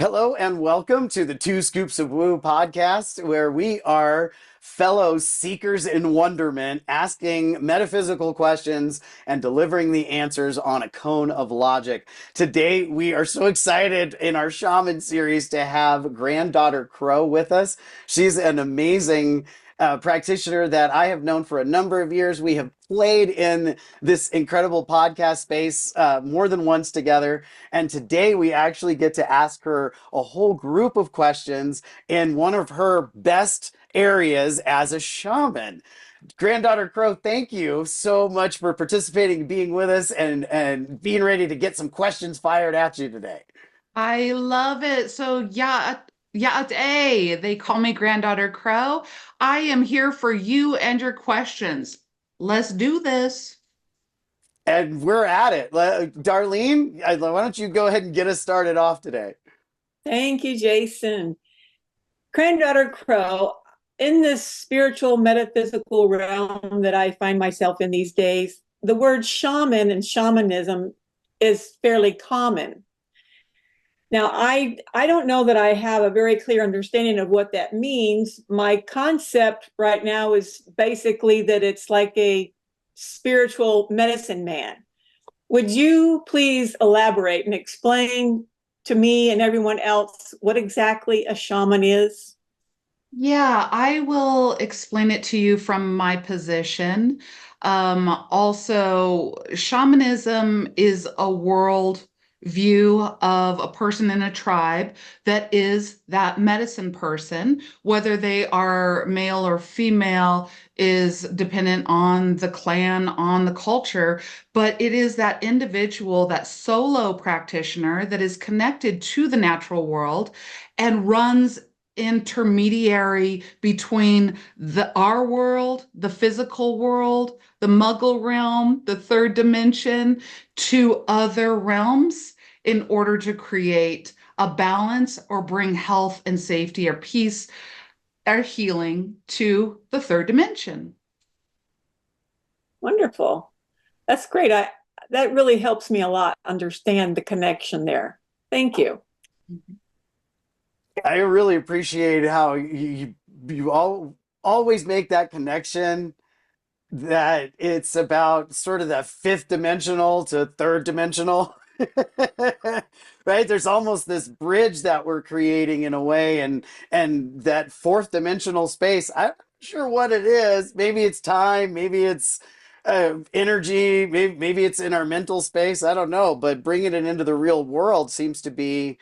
Hello and welcome to the 2 Scoops of Woo podcast, where we are fellow seekers in wonderment, asking metaphysical questions and delivering the answers on a cone of logic. Today, we are so excited in our Shaman series to have Granddaughter Crow with us. She's an amazing practitioner that I have known for a number of years. We have played in this incredible podcast space more than once together. And today we actually get to ask her a whole group of questions in one of her best areas as a shaman. Granddaughter Crow, thank you so much for participating, being with us, and being ready to get some questions fired at you today. I love it. So they call me Granddaughter Crow. I am here for you and your questions. Let's do this. And we're at it. Darlene, why don't you go ahead and get us started off today? Thank you, Jason. Granddaughter Crow, in this spiritual metaphysical realm that I find myself in these days, the word shaman and shamanism is fairly common. Now, I don't know that I have a very clear understanding of what that means. My concept right now is basically that it's like a spiritual medicine man. Would you please elaborate and explain to me and everyone else what exactly a shaman is? Yeah, I will explain it to you from my position. Also, shamanism is a world view of a person in a tribe that is that medicine person, whether they are male or female, is dependent on the clan, on the culture, but it is that individual, that solo practitioner that is connected to the natural world and runs intermediary between our world, the physical world, the muggle realm, the third dimension, to other realms in order to create a balance or bring health and safety or peace or healing to the third dimension. Wonderful. That's great. That really helps me a lot understand the connection there. Thank you. I really appreciate how you always make that connection, that it's about sort of that fifth dimensional to third dimensional. Right, there's almost this bridge that we're creating in a way, and that fourth dimensional space, I'm not sure what it is. Maybe it's time, maybe it's energy, maybe it's in our mental space, I don't know, but bringing it into the real world seems to be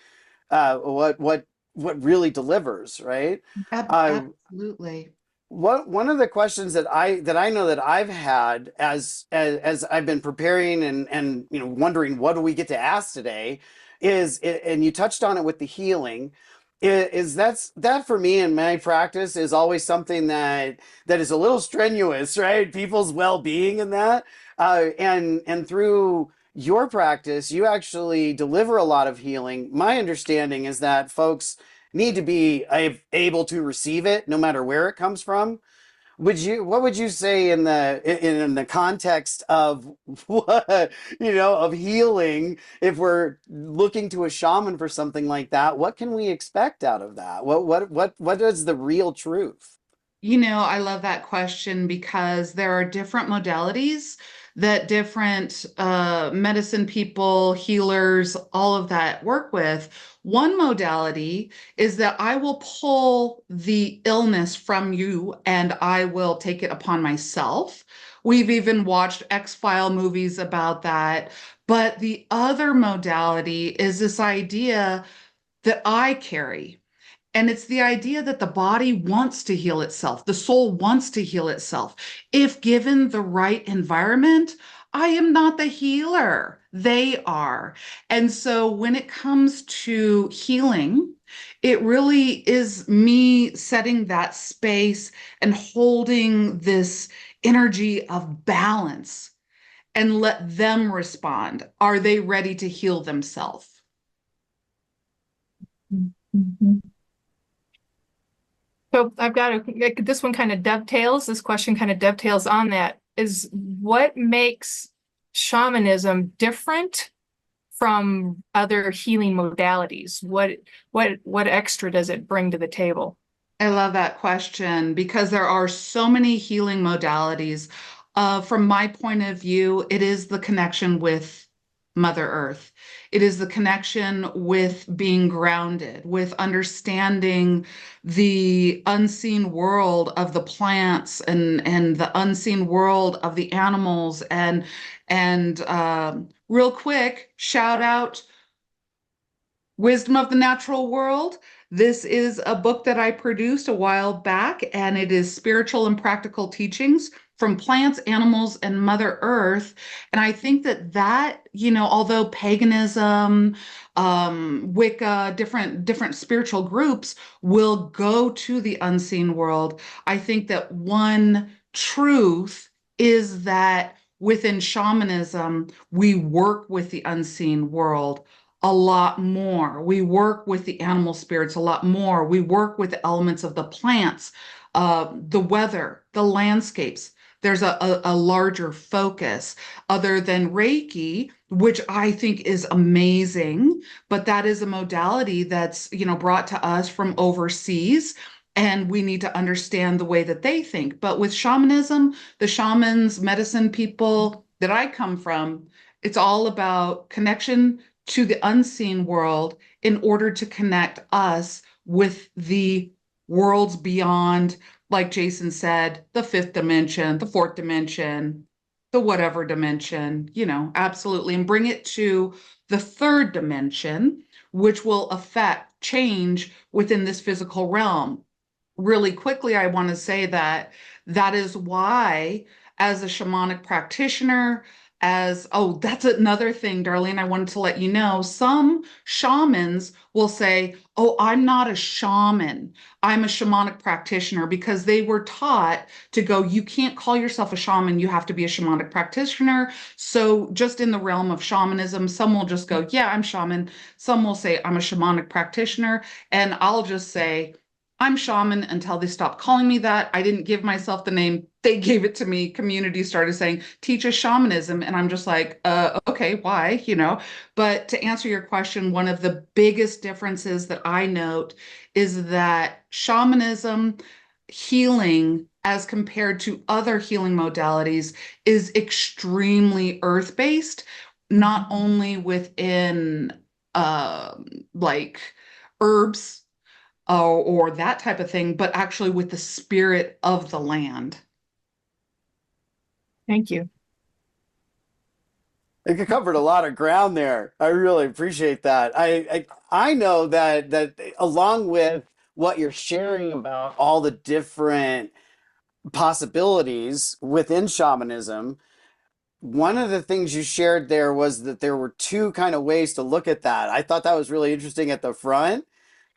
what really delivers, right? Absolutely. One of the questions that I know that I've had as I've been preparing and wondering what do we get to ask today is, and you touched on it with the healing, is that for me in my practice is always something that is a little strenuous, right? People's well-being and that, and through your practice, you actually deliver a lot of healing. My understanding is that folks need to be able to receive it no matter where it comes from. What would you say in the context of what, of healing, if we're looking to a shaman for something like that, what can we expect out of that? What is the real truth? I love that question because there are different modalities that different medicine people, healers, all of that work with. One modality is that I will pull the illness from you and I will take it upon myself. We've even watched X-File movies about that. But the other modality is this idea that I carry. And it's the idea that the body wants to heal itself. The soul wants to heal itself. If given the right environment, I am not the healer. They are. And so when it comes to healing, it really is me setting that space and holding this energy of balance and let them respond. Are they ready to heal themselves? Mhm. So I've got this one kind of dovetails, this question kind of dovetails on that, is what makes shamanism different from other healing modalities? What extra does it bring to the table? I love that question because there are so many healing modalities. From my point of view, it is the connection with Mother Earth. It is the connection with being grounded, with understanding the unseen world of the plants and the unseen world of the animals. And real quick, shout out Wisdom of the Natural World. This is a book that I produced a while back, and it is spiritual and practical teachings from plants, animals, and Mother Earth. And I think that, although paganism, Wicca, different spiritual groups will go to the unseen world, I think that one truth is that within shamanism, we work with the unseen world a lot more. We work with the animal spirits a lot more. We work with the elements of the plants, the weather, the landscapes. There's a larger focus other than Reiki, which I think is amazing, but that is a modality that's, brought to us from overseas. And we need to understand the way that they think. But with shamanism, the shamans, medicine people that I come from, it's all about connection to the unseen world in order to connect us with the worlds beyond, like Jason said, the fifth dimension, the fourth dimension, the whatever dimension, absolutely, and bring it to the third dimension, which will affect change within this physical realm. Really quickly, I want to say that is why, as a shamanic practitioner, that's another thing, Darlene, I wanted to let you know. Some shamans will say, oh, I'm not a shaman. I'm a shamanic practitioner, because they were taught to go, you can't call yourself a shaman. You have to be a shamanic practitioner. So just in the realm of shamanism, some will just go, yeah, I'm shaman. Some will say, I'm a shamanic practitioner. And I'll just say, I'm shaman until they stop calling me that. I didn't give myself the name. They gave it to me. Community started saying, teach us shamanism. And I'm just like, okay, why? But to answer your question, one of the biggest differences that I note is that shamanism healing, as compared to other healing modalities, is extremely earth-based, not only within like herbs, or that type of thing, but actually with the spirit of the land. Thank you. I think you covered a lot of ground there. I really appreciate that. I know that along with what you're sharing about all the different possibilities within shamanism, one of the things you shared there was that there were two kind of ways to look at that. I thought that was really interesting at the front.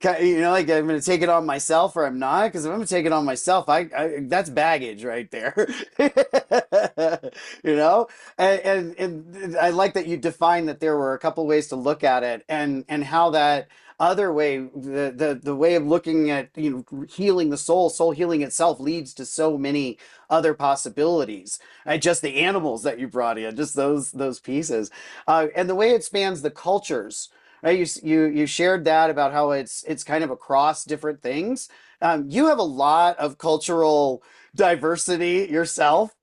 Like, I'm going to take it on myself or I'm not. Because if I'm going to take it on myself, that's baggage right there. you know, and I like that you defined that there were a couple ways to look at it, and how that other way, the way of looking at healing the soul healing itself, leads to so many other possibilities. Just the animals that you brought in, just those pieces, and the way it spans the cultures. Right, you shared that about how it's kind of across different things. You have a lot of cultural diversity yourself,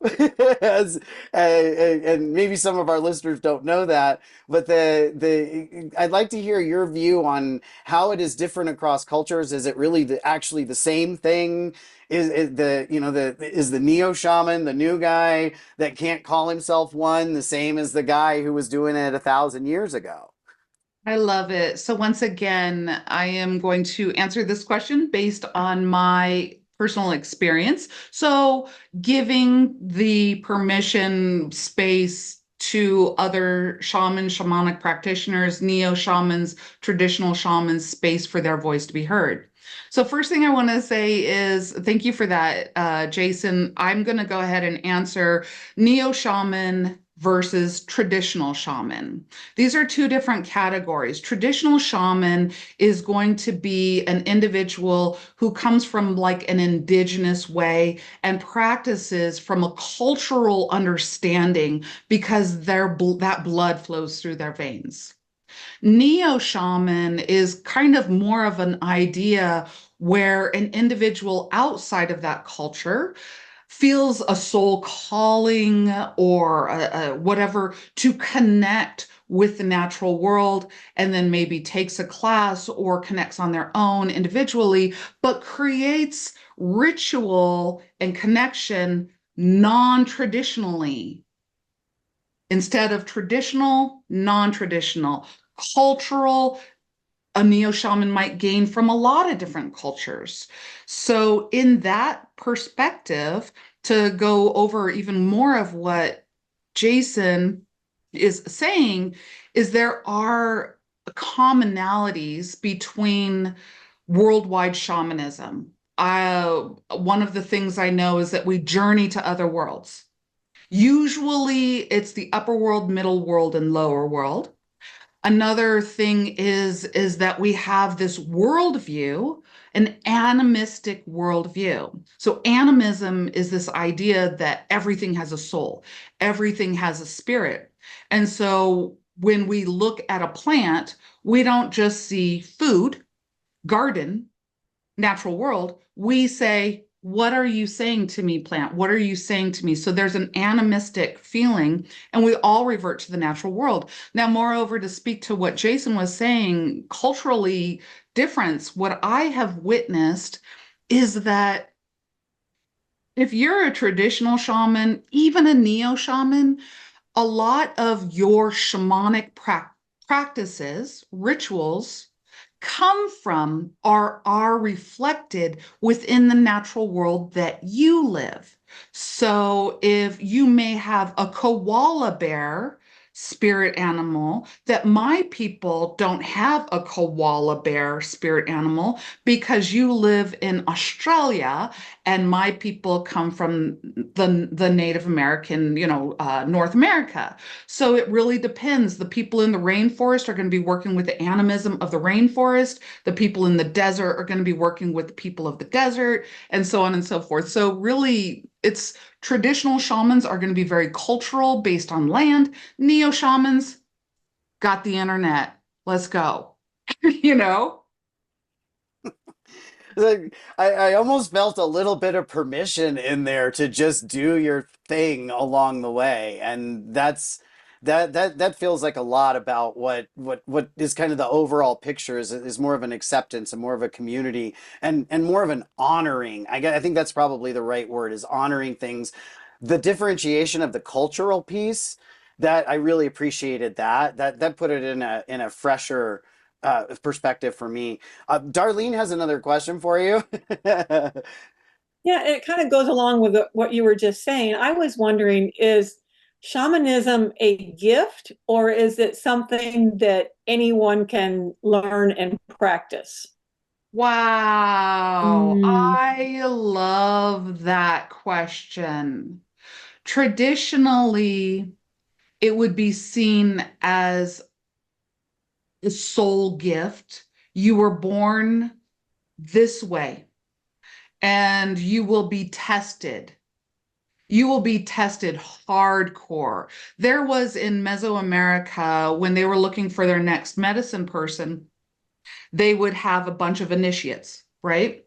and maybe some of our listeners don't know that. But I'd like to hear your view on how it is different across cultures. Is it really actually the same thing? Is the neo shaman, the new guy that can't call himself one, the same as the guy who was doing it 1,000 years ago? I love it. So once again, I am going to answer this question based on my personal experience. So giving the permission, space to other shamanic practitioners, neo-shamans, traditional shamans, space for their voice to be heard. So first thing I want to say is thank you for that, Jason. I'm going to go ahead and answer neo-shaman versus traditional shaman. These are two different categories. Traditional shaman is going to be an individual who comes from like an indigenous way and practices from a cultural understanding because that blood flows through their veins. Neo-shaman is kind of more of an idea where an individual outside of that culture feels a soul calling or whatever to connect with the natural world, and then maybe takes a class or connects on their own individually, but creates ritual and connection non-traditionally. Instead of traditional, non-traditional, cultural, a neo-shaman might gain from a lot of different cultures. So in that perspective, to go over even more of what Jason is saying, is there are commonalities between worldwide shamanism. One of the things I know is that we journey to other worlds. Usually it's the upper world, middle world, and lower world. Another thing is that we have this worldview, an animistic worldview. So animism is this idea that everything has a soul, everything has a spirit. And so when we look at a plant, we don't just see food, garden, natural world. We say, what are you saying to me, plant? What are you saying to me? So there's an animistic feeling, and we all revert to the natural world. Now, moreover, to speak to what Jason was saying, culturally difference, what I have witnessed is that if you're a traditional shaman, even a neo-shaman, a lot of your shamanic practices, rituals, come from or are reflected within the natural world that you live. So if you may have a koala bear spirit animal, that my people don't have a koala bear spirit animal because you live in Australia and my people come from the Native American, North America. So it really depends. The people in the rainforest are going to be working with the animism of the rainforest. The people in the desert are going to be working with the people of the desert, and so on and so forth. So really, it's traditional shamans are going to be very cultural, based on land. Neo shamans got the internet. Let's go. you know? Like, I almost felt a little bit of permission in there to just do your thing along the way, and that feels like a lot about what is kind of the overall picture is more of an acceptance and more of a community and more of an honoring. I think that's probably the right word, is honoring things, the differentiation of the cultural piece. That I really appreciated that put it in a fresher perspective for me. Darlene has another question for you. Yeah, it kind of goes along with what you were just saying. I was wondering, is shamanism a gift or is it something that anyone can learn and practice? Wow, Mm. I love that question. Traditionally, it would be seen as a soul gift. You were born this way, and you will be tested. You will be tested hardcore. There was in Mesoamerica, when they were looking for their next medicine person, they would have a bunch of initiates, right?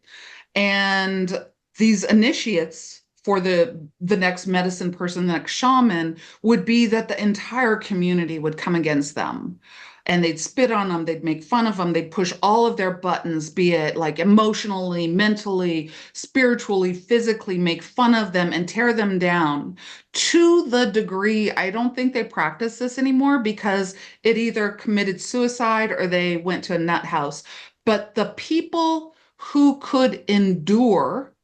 And these initiates for the next medicine person, the next shaman, would be that the entire community would come against them. And they'd spit on them, they'd make fun of them, they'd push all of their buttons, be it like emotionally, mentally, spiritually, physically, make fun of them and tear them down to the degree I don't think they practice this anymore because it either committed suicide or they went to a nut house. But the people who could endure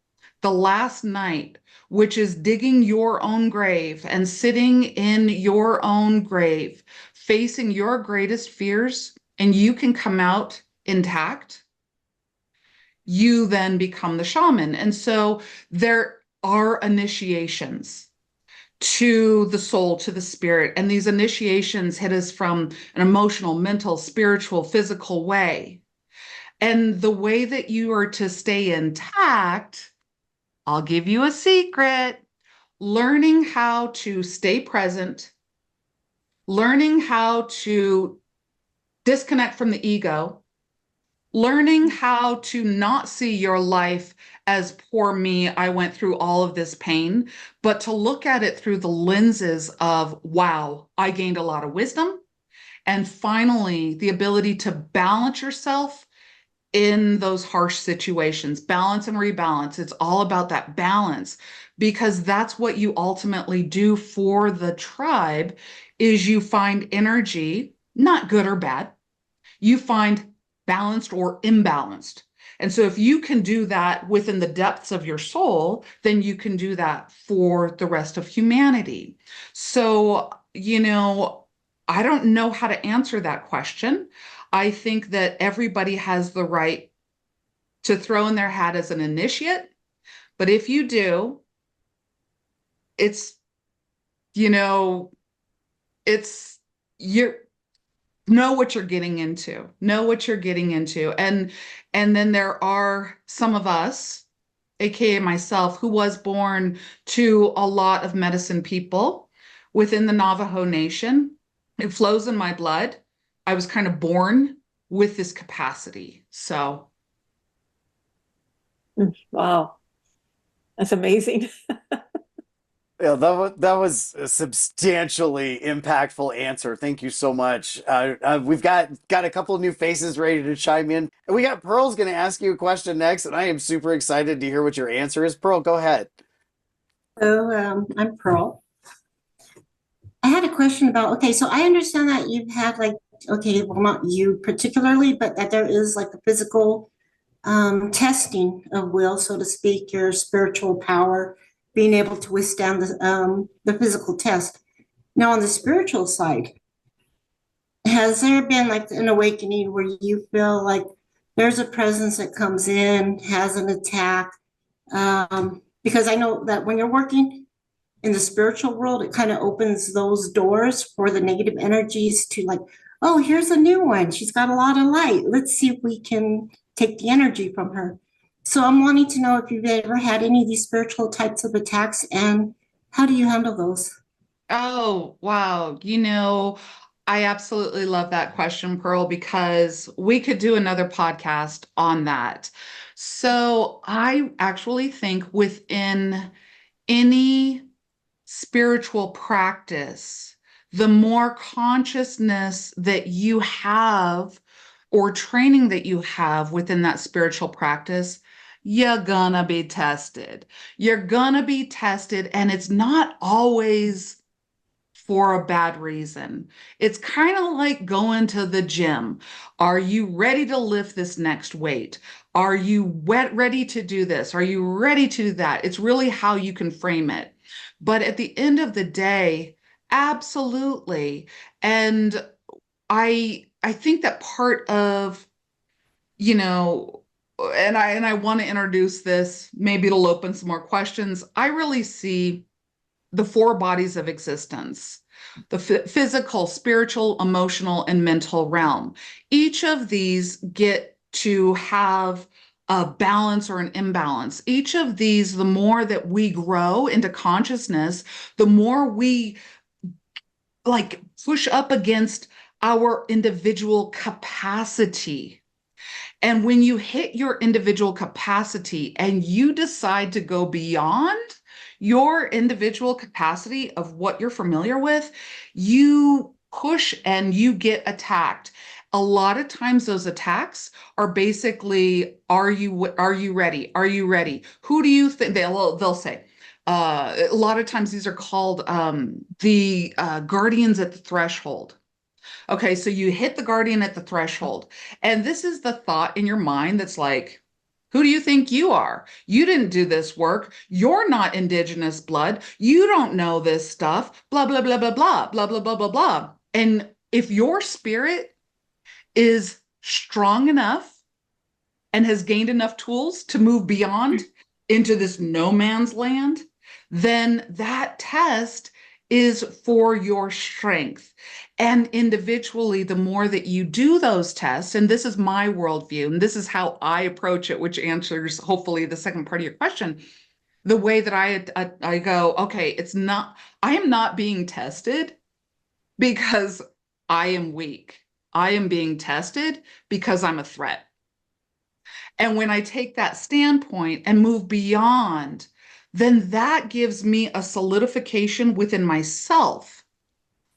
the last night, which is digging your own grave and sitting in your own grave, facing your greatest fears, and you can come out intact, you then become the shaman. And so there are initiations to the soul, to the spirit, and these initiations hit us from an emotional, mental, spiritual, physical way. And the way that you are to stay intact, I'll give you a secret, learning how to stay present, learning how to disconnect from the ego, learning how to not see your life as poor me, I went through all of this pain, but to look at it through the lenses of, wow, I gained a lot of wisdom. And finally, the ability to balance yourself in those harsh situations, balance and rebalance. It's all about that balance, because that's what you ultimately do for the tribe is you find energy, not good or bad. You find balanced or imbalanced. And so if you can do that within the depths of your soul, then you can do that for the rest of humanity. So, I don't know how to answer that question. I think that everybody has the right to throw in their hat as an initiate. But if you do, it's, you're, know what you're getting into, and then there are some of us, aka myself, who was born to a lot of medicine people within the Navajo Nation. It flows in my blood. I was kind of born with this capacity. So Wow, that's amazing. Yeah, that was a substantially impactful answer. Thank you so much. We've got a couple of new faces ready to chime in. And we got Pearl's going to ask you a question next, and I am super excited to hear what your answer is. Pearl, go ahead. So I'm Pearl. I had a question about, okay, so I understand that you've had like, okay, well, not you particularly, but that there is like a physical testing of will, so to speak, your spiritual power, being able to withstand the physical test. Now, on the spiritual side, has there been like an awakening where you feel like there's a presence that comes in, has an attack? Because I know that when you're working in the spiritual world, it kind of opens those doors for the negative energies to like, oh, here's a new one. She's got a lot of light. Let's see if we can take the energy from her. So I'm wanting to know if you've ever had any of these spiritual types of attacks, and how do you handle those? oh, wow. I absolutely love that question, Pearl, because we could do another podcast on that. So I actually think within any spiritual practice, the more consciousness that you have or training that you have within that spiritual practice, you're gonna be tested. You're gonna be tested, and it's not always for a bad reason. It's kind of like going to the gym. Are you ready to lift this next weight? Are you ready to do this? Are you ready to do that? It's really how you can frame it. But at the end of the day, absolutely. And I think that part of, and I want to introduce this, maybe it'll open some more questions. I really see the four bodies of existence: the physical, spiritual, emotional, and mental realm. Each of these get to have a balance or an imbalance. Each of these, the more that we grow into consciousness, the more we like push up against our individual capacity. And when you hit your individual capacity and you decide to go beyond your individual capacity of what you're familiar with, you push and you get attacked. A lot of times those attacks are basically, are you ready? Are you ready? Who do you think? They'll say, a lot of times these are called the guardians at the threshold. Okay, so you hit the guardian at the threshold, and this is the thought in your mind that's like, who do you think you are? You didn't do this work. You're not indigenous blood. You don't know this stuff. Blah, blah, blah, blah, blah, blah, blah, blah, blah, blah. And if your spirit is strong enough and has gained enough tools to move beyond into this no man's land, then that test is for your strength. And individually, the more that you do those tests, and this is my worldview, and this is how I approach it, which answers hopefully the second part of your question. The way that I go, okay, I am not being tested because I am weak. I am being tested because I'm a threat. And when I take that standpoint and move beyond, then that gives me a solidification within myself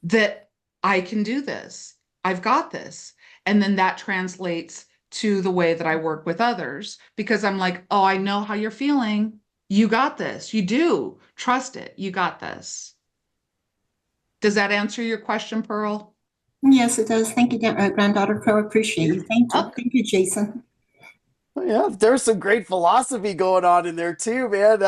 that I can do this. I've got this. And then that translates to the way that I work with others because I'm like, oh, I know how you're feeling. You got this. You do. Trust it. You got this. Does that answer your question, Pearl? Yes, it does. Thank you, Granddaughter Crow. Appreciate you. Thank you. Oh. Thank you, Jason. Yeah, there's some great philosophy going on in there too, man.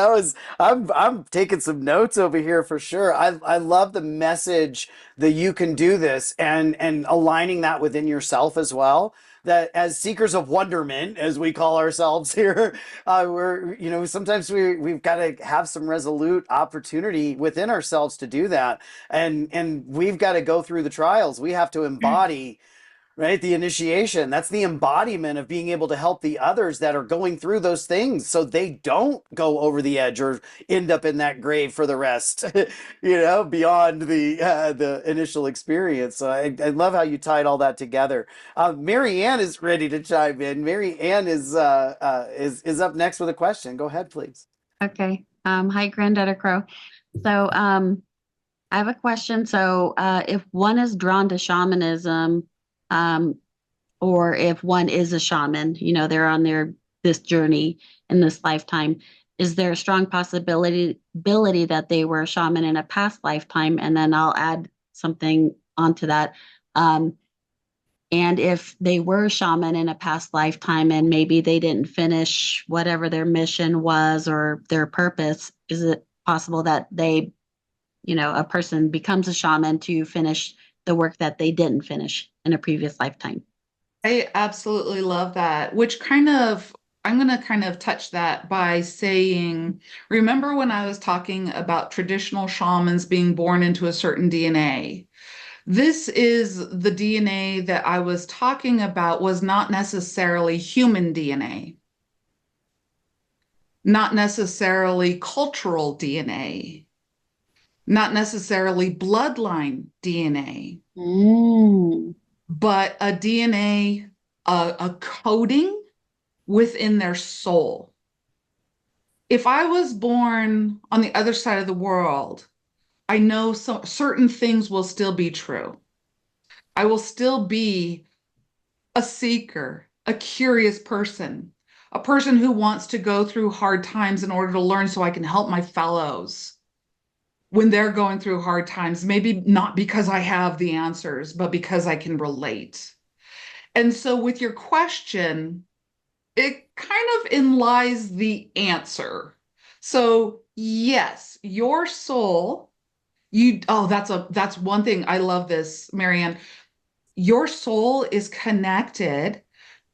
I'm taking some notes over here for sure. I love the message that you can do this and aligning that within yourself as well. That as seekers of wonderment, as we call ourselves here, we're, sometimes we've got to have some resolute opportunity within ourselves to do that. And we've got to go through the trials. We have to embody, right? The initiation, that's the embodiment of being able to help the others that are going through those things so they don't go over the edge or end up in that grave for the rest, beyond the initial experience. So I love how you tied all that together. Mary Ann is ready to chime in. Mary Ann is up next with a question. Go ahead, please. Okay. Hi, Granddaughter Crow. So, I have a question. So, if one is drawn to shamanism, or if one is a shaman, they're on this journey in this lifetime, is there a strong possibility that they were a shaman in a past lifetime? And then I'll add something onto that. And if they were a shaman in a past lifetime and maybe they didn't finish whatever their mission was or their purpose, is it possible that a person becomes a shaman to finish the work that they didn't finish in a previous lifetime? I absolutely love that, I'm going to kind of touch that by saying, remember when I was talking about traditional shamans being born into a certain DNA? This is the DNA that I was talking about was not necessarily human DNA, not necessarily cultural DNA, not necessarily bloodline DNA. But a DNA, a coding within their soul. If I was born on the other side of the world, I know certain things will still be true. I will still be a seeker, a curious person, a person who wants to go through hard times in order to learn so I can help my fellows when they're going through hard times, maybe not because I have the answers, but because I can relate. And so with your question, it kind of implies the answer. So yes, your soul, that's one thing. I love this, Marianne. Your soul is connected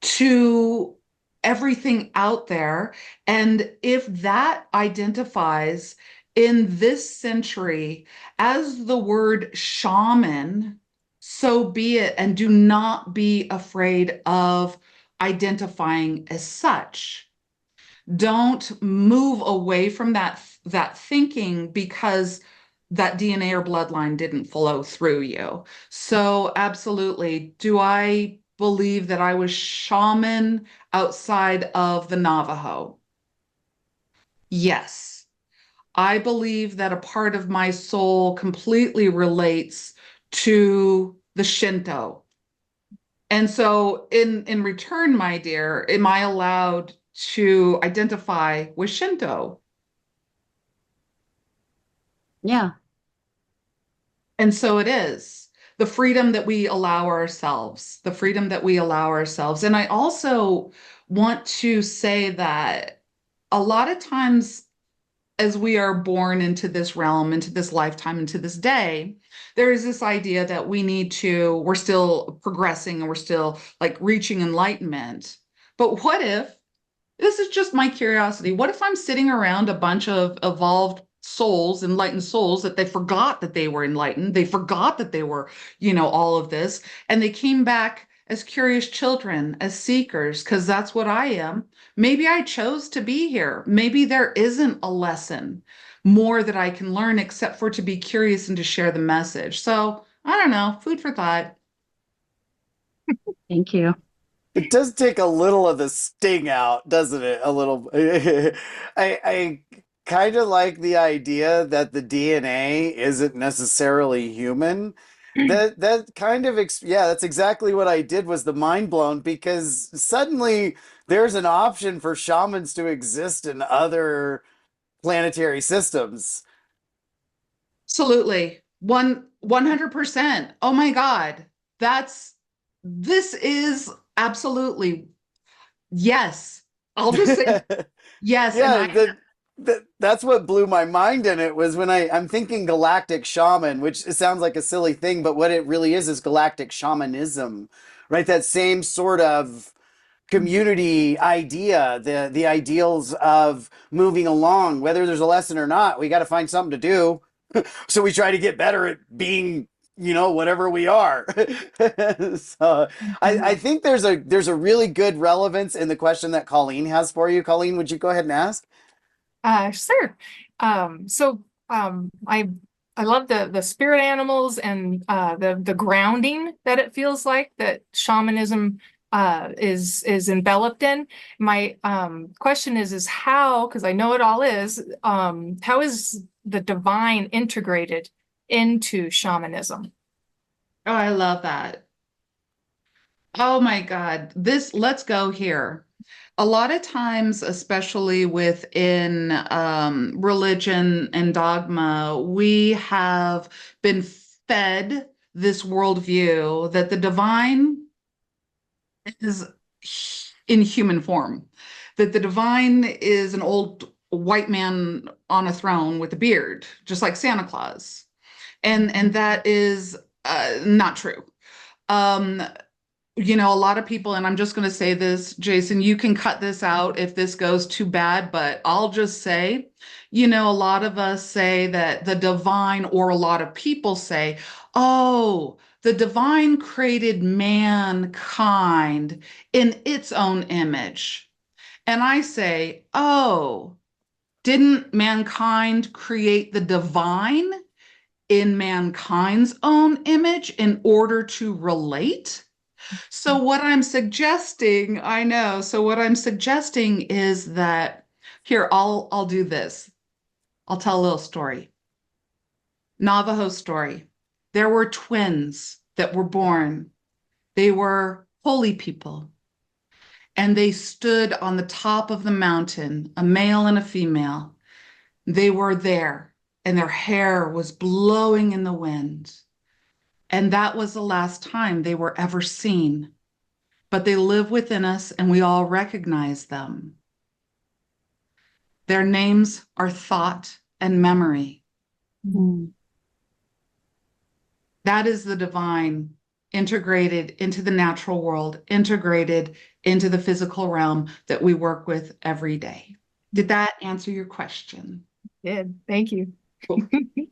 to everything out there. And if that identifies in this century as the word shaman, so be it, and do not be afraid of identifying as such. Don't move away from that thinking because that DNA or bloodline didn't flow through you. So absolutely. Do I believe that I was shaman outside of the Navajo? Yes. I believe that a part of my soul completely relates to the Shinto. And so in return, my dear, am I allowed to identify with Shinto? Yeah. And so it is the freedom that we allow ourselves, the freedom that we allow ourselves. And I also want to say that a lot of times as we are born into this realm, into this lifetime, into this day, there is this idea that we're still progressing and we're still like reaching enlightenment. But what if, this is just my curiosity, what if I'm sitting around a bunch of evolved souls, enlightened souls, that they forgot that they were enlightened, they forgot that they were, all of this, and they came back as curious children, as seekers, because that's what I am. Maybe I chose to be here. Maybe there isn't a lesson more that I can learn except for to be curious and to share the message. So I don't know, food for thought. Thank you. It does take a little of the sting out, doesn't it? A little. I kind of like the idea that the DNA isn't necessarily human. That kind of yeah, that's exactly what I did, was the mind blown, because suddenly there's an option for shamans to exist in other planetary systems. Absolutely. 100%. Oh my God. This is absolutely, yes. I'll just say yes. And Yeah, that's what blew my mind in it, was when I'm thinking galactic shaman, which it sounds like a silly thing, but what it really is galactic shamanism, right? That same sort of community idea, the ideals of moving along, whether there's a lesson or not, we got to find something to do. So we try to get better at being, whatever we are. So I think there's a really good relevance in the question that Colleen has for you. Colleen, would you go ahead and ask? Sure. I love the spirit animals and the grounding that it feels like that shamanism is enveloped in. My question is how, because I know it all is, how is the divine integrated into shamanism? oh, I love that. Oh my God. Let's go here. A lot of times, especially within religion and dogma, we have been fed this worldview that the divine is in human form, that the divine is an old white man on a throne with a beard, just like Santa Claus. And that is not true. A lot of people, and I'm just going to say this, Jason, you can cut this out if this goes too bad, but I'll just say, a lot of us say that the divine, or a lot of people say, oh, the divine created mankind in its own image. And I say, oh, didn't mankind create the divine in mankind's own image in order to relate? So what I'm suggesting, I know. So what I'm suggesting is that here, I'll do this. I'll tell a little story. Navajo story. There were twins that were born. They were holy people. And they stood on the top of the mountain, a male and a female. They were there, and their hair was blowing in the wind. And that was the last time they were ever seen. But they live within us, and we all recognize them. Their names are thought and memory. That is the divine integrated into the natural world, integrated into the physical realm that we work with every day. Did that answer your question? Did. Thank you.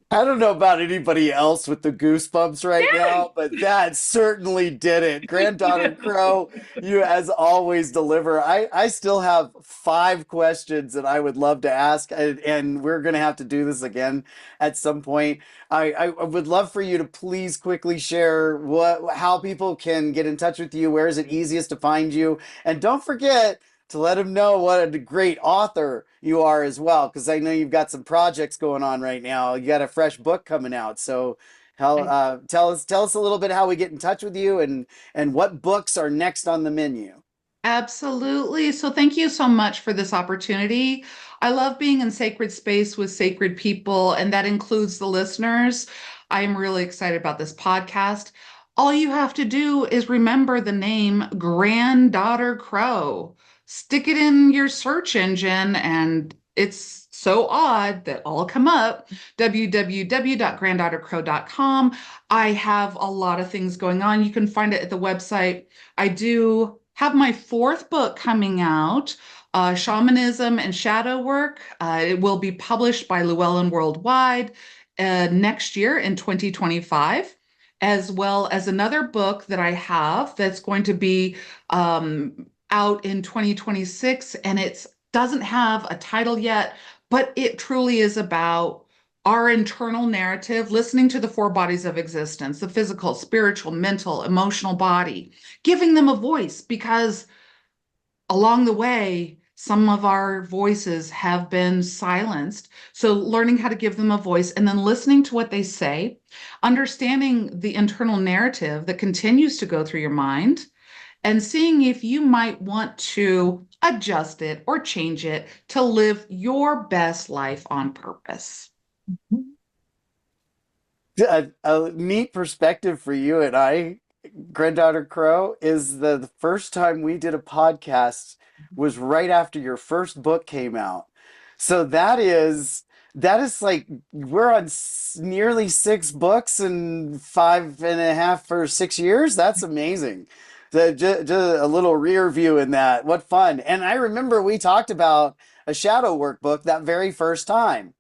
I don't know about anybody else with the goosebumps right now, but that certainly did it. Granddaughter Crow, you as always deliver. I still have 5 questions that I would love to ask, and we're going to have to do this again at some point. I would love for you to please quickly share how people can get in touch with you. Where is it easiest to find you? And don't forget to let them know what a great author you are as well, because I know you've got some projects going on right now. You got a fresh book coming out, so tell us a little bit how we get in touch with you, and what books are next on the menu. Absolutely. So thank you so much for this opportunity. I love being in sacred space with sacred people, and that includes the listeners. I am really excited about this podcast. All you have to do is remember the name Granddaughter Crow. Stick it in your search engine, and it's so odd that all come up, www.granddaughtercrow.com. I have a lot of things going on. You can find it at the website. I do have my 4th book coming out, Shamanism and Shadow Work. It will be published by Llewelyn Worldwide next year in 2025, as well as another book that I have that's going to be out in 2026, and it doesn't have a title yet, but it truly is about our internal narrative, listening to the four bodies of existence, the physical, spiritual, mental, emotional body, giving them a voice, because along the way, some of our voices have been silenced. So learning how to give them a voice and then listening to what they say, understanding the internal narrative that continues to go through your mind, and seeing if you might want to adjust it or change it to live your best life on purpose. A neat perspective for you and I, Granddaughter Crow, is the first time we did a podcast was right after your first book came out. So that is like we're on nearly 6 books in 5.5 or 6 years. That's amazing. Just a little rear view in that. What fun. And I remember we talked about a shadow work book that very first time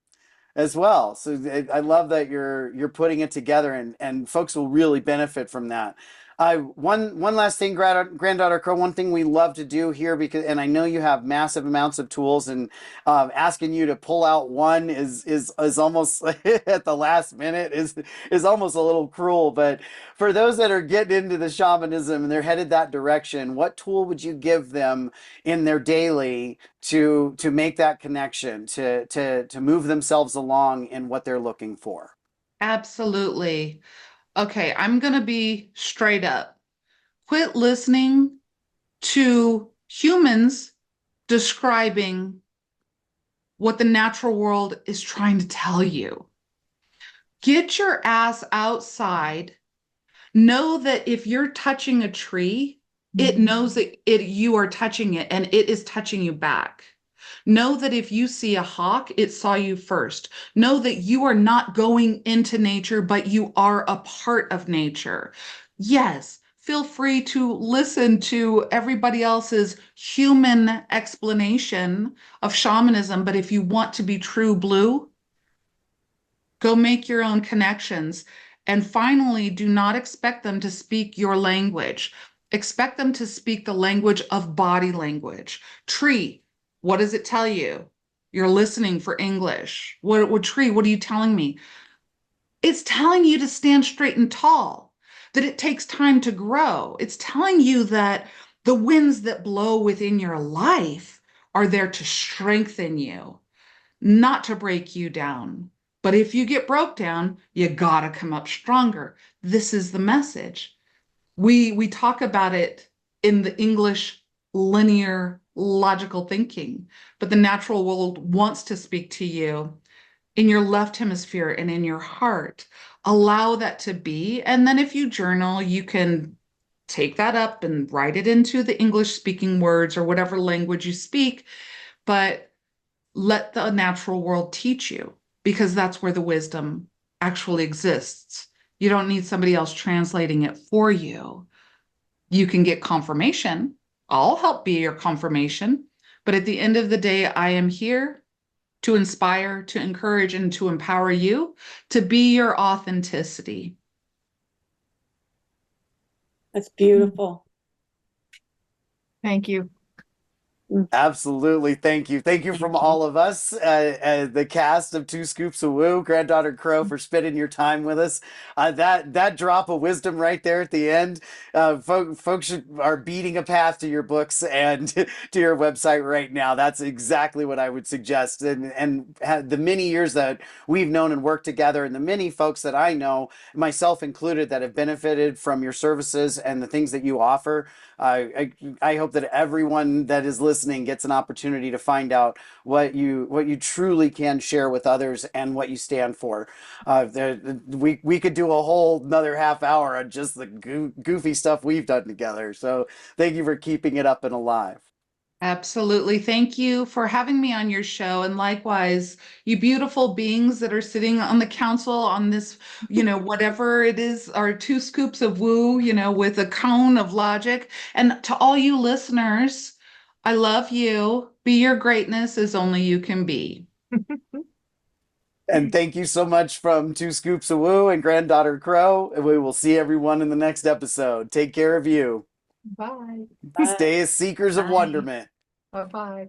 as well. So I love that you're putting it together, and folks will really benefit from that. One last thing, Granddaughter Crow. One thing we love to do here, because, and I know you have massive amounts of tools, and asking you to pull out one is almost at the last minute is almost a little cruel. But for those that are getting into the shamanism and they're headed that direction, what tool would you give them in their daily to make that connection, to move themselves along in what they're looking for? Absolutely. Okay, I'm going to be straight up. Quit listening to humans describing what the natural world is trying to tell you. Get your ass outside. Know that if you're touching a tree, it knows that you are touching it, and it is touching you back. Know that if you see a hawk, it saw you first. Know that you are not going into nature, but you are a part of nature. Yes, feel free to listen to everybody else's human explanation of shamanism, but if you want to be true blue, go make your own connections. And finally, do not expect them to speak your language. Expect them to speak the language of body language. Tree, what does it tell you? You're listening for English. Tree, what are you telling me? It's telling you to stand straight and tall, that it takes time to grow. It's telling you that the winds that blow within your life are there to strengthen you, not to break you down. But if you get broke down, you gotta come up stronger. This is the message. We talk about it in the English linear logical thinking, but the natural world wants to speak to you in your left hemisphere and in your heart. Allow that to be. And then if you journal, you can take that up and write it into the English speaking words or whatever language you speak, but let the natural world teach you, because that's where the wisdom actually exists. You don't need somebody else translating it for you. You can get confirmation. I'll help be your confirmation. But at the end of the day, I am here to inspire, to encourage, and to empower you to be your authenticity. That's beautiful. Thank you. Absolutely. Thank you. Thank you from all of us, the cast of 2 Scoops of Woo, Granddaughter Crow, for spending your time with us. That drop of wisdom right there at the end, folks are beating a path to your books and to your website right now. That's exactly what I would suggest. And the many years that we've known and worked together, and the many folks that I know, myself included, that have benefited from your services and the things that you offer. I hope that everyone that is listening gets an opportunity to find out what you truly can share with others and what you stand for. We could do a whole another half hour on just the goofy stuff we've done together. So thank you for keeping it up and alive. Absolutely. Thank you for having me on your show. And likewise, you beautiful beings that are sitting on the council on this, whatever it is, our 2 scoops of woo, with a cone of logic. And to all you listeners, I love you. Be your greatness as only you can be. And thank you so much from 2 Scoops of Woo and Granddaughter Crow. And we will see everyone in the next episode. Take care of you. Bye. Bye. Stay as seekers of Bye. wonderment. Bye-bye.